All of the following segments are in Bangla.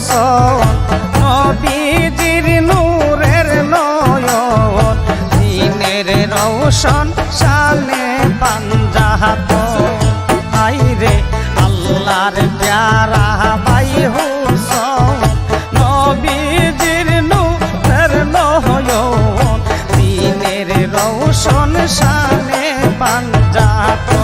হুসন নবীজির নূরের নয়ন দিনের রৌশন শানে পাঞ্জাহাত আইরে আল্লাহর প্যারা ভাই হুসন নবীজির নূরের নয়ন দিনের রৌশন শানে পাঞ্জাহাত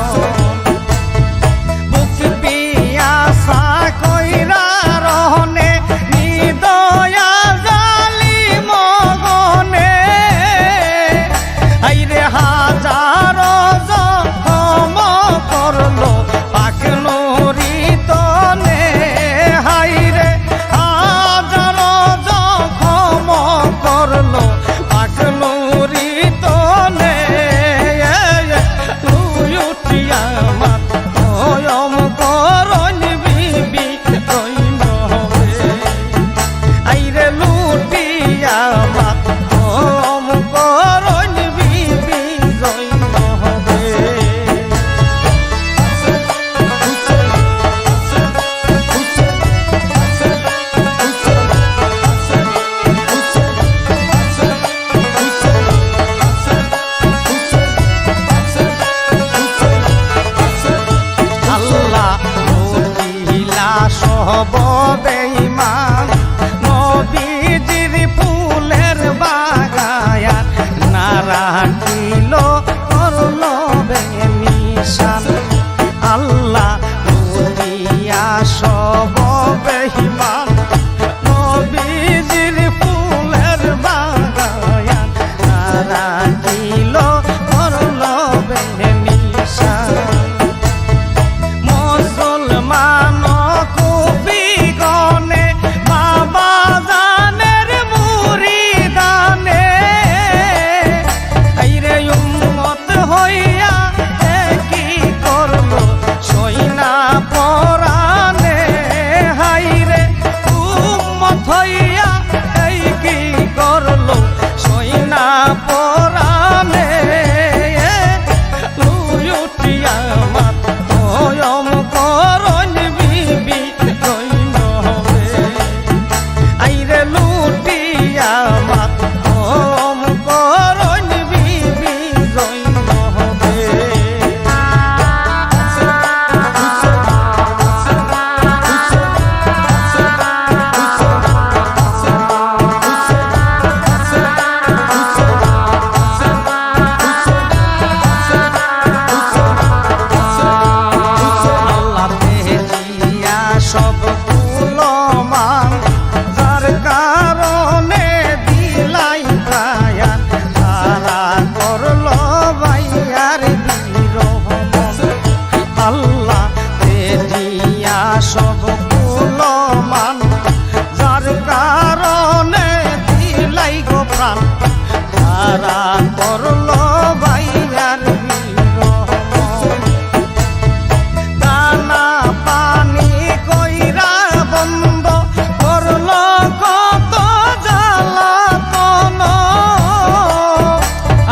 সব বেঈমান নবীজির ফুলের বাগায়াত না রাখিল করল বেনিশান আল্লাহ দিয়া সব বেঈমান নবীজির ফুলের বাগায়াত না রাখিল করল বেনিশান মুসলমান সব কুলমান যার কারণে দিলাই গো প্রাণ তারা করল বাইয়ার দানা পানি কইরা বন্ধ করল কত জ্বালাতন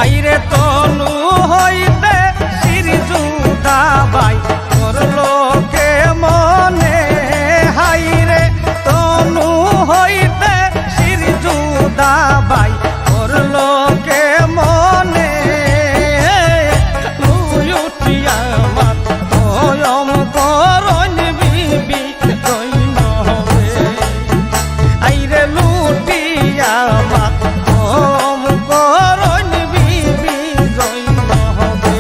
আইরে তনু হইতে শিরজুদা বাই করল বাই করল কে মনে লুটিয়া মাত ওয়ম করন বিবি কইন হবে আইরে লুটিয়া মাত ওম করন বিবি কইন হবে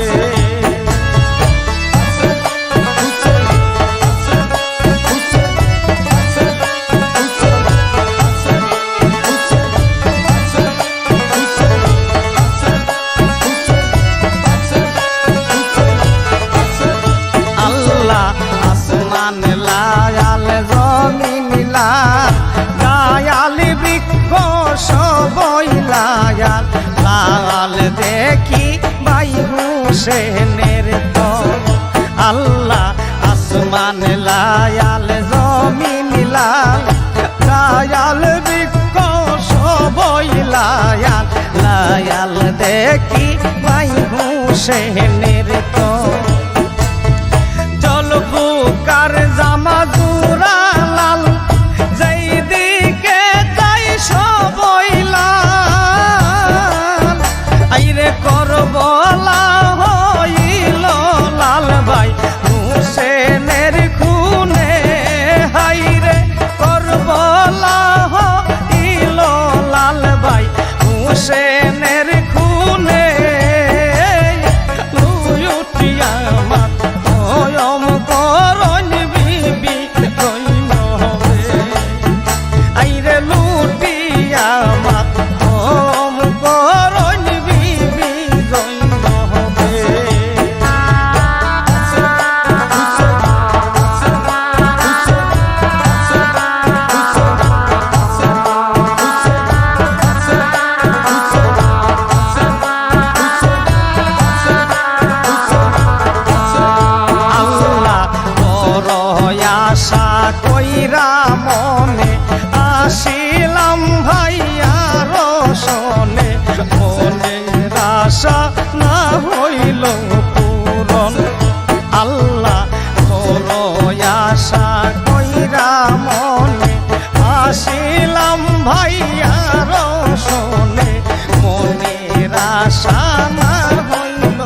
আসমান লায়াল জমিন লায়াল বৃক্ষ সবই লায়াল লাল দেখি ভাই হুসেনের তল আল্লাহ আসমান লায়াল জমিন লায়াল বৃক্ষ সবই লায়াল লায়াল দেখি ভাই হুসেনের তল জলবুকার জামা জুরা লাল যেই ভাইয়ার শোনে মনের আশা আমার হইল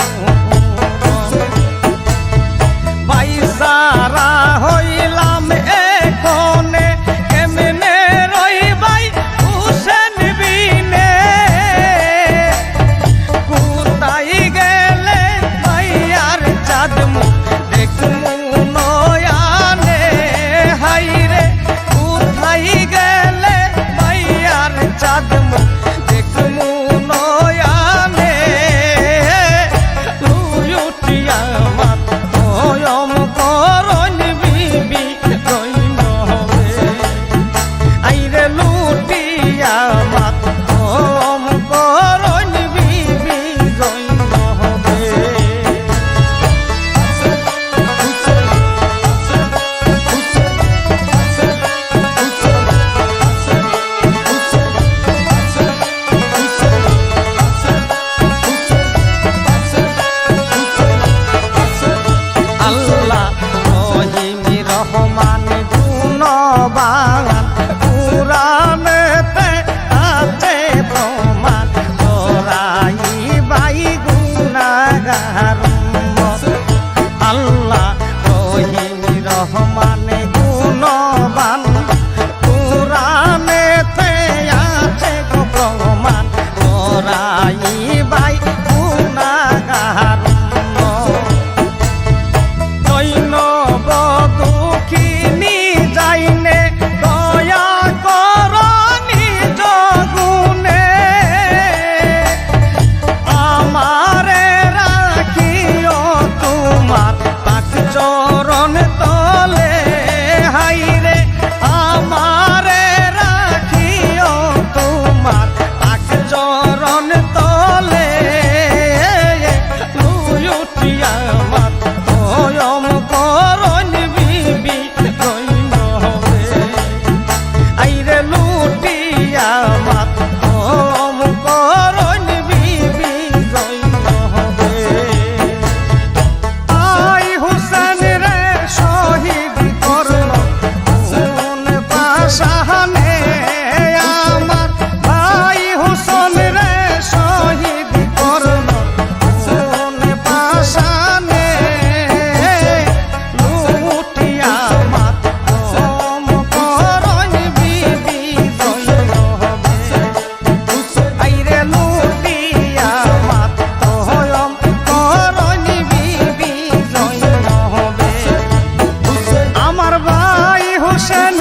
বাইসারা হইলাম এখনে কেমনে রইবাই হুসেন বিনে কোথায় গেলে ভাইয়ার চাঁদ মুখ দেখমু নয়ানে হাইরে কোথায় গেলে ভাইয়ার চাঁদ মুখ দেখমু নয়ানে তুই উঠিয়া আমার ওয়ম করন বিবি রইল হবে আইরে লুটিয়া মাত ওয়ম করন বিবি রইল হবে আল্লাহ রহিম রহমান গুণবান কুরআনেতে আছে প্রমাণ তোরাই বাই গুনাহগার উম্মত আল্লাহ রহিম রহমান গুণবান কুরআনেতে আছে প্রমাণ তোরাই বাই গুনাহগার দৈনব দুঃখিনী যাইনে দয়া করনি জগুনে আমারে রাখিও তোমার পাক চরণ তলে হাইরে আমারে রাখিও তোমার পাক চরণ তলে তুই উঠিয়া মাত ওয়ম করন বিবি রইল হবে আইরে লুটিয়া মাত ওয়ম করন বিবি রইল হবে আই হুসেন রে শহীদ করল কোন পাশানে আমার ভাই হুসেন রে শহীদ করল কোন পাশানে লুটিয়া মাত ওয়ম করন বিবি রইল হবে আইরে লুটিয়া মাত ওয়ম করন বিবি রইল হবে আমার ভাই হুসেন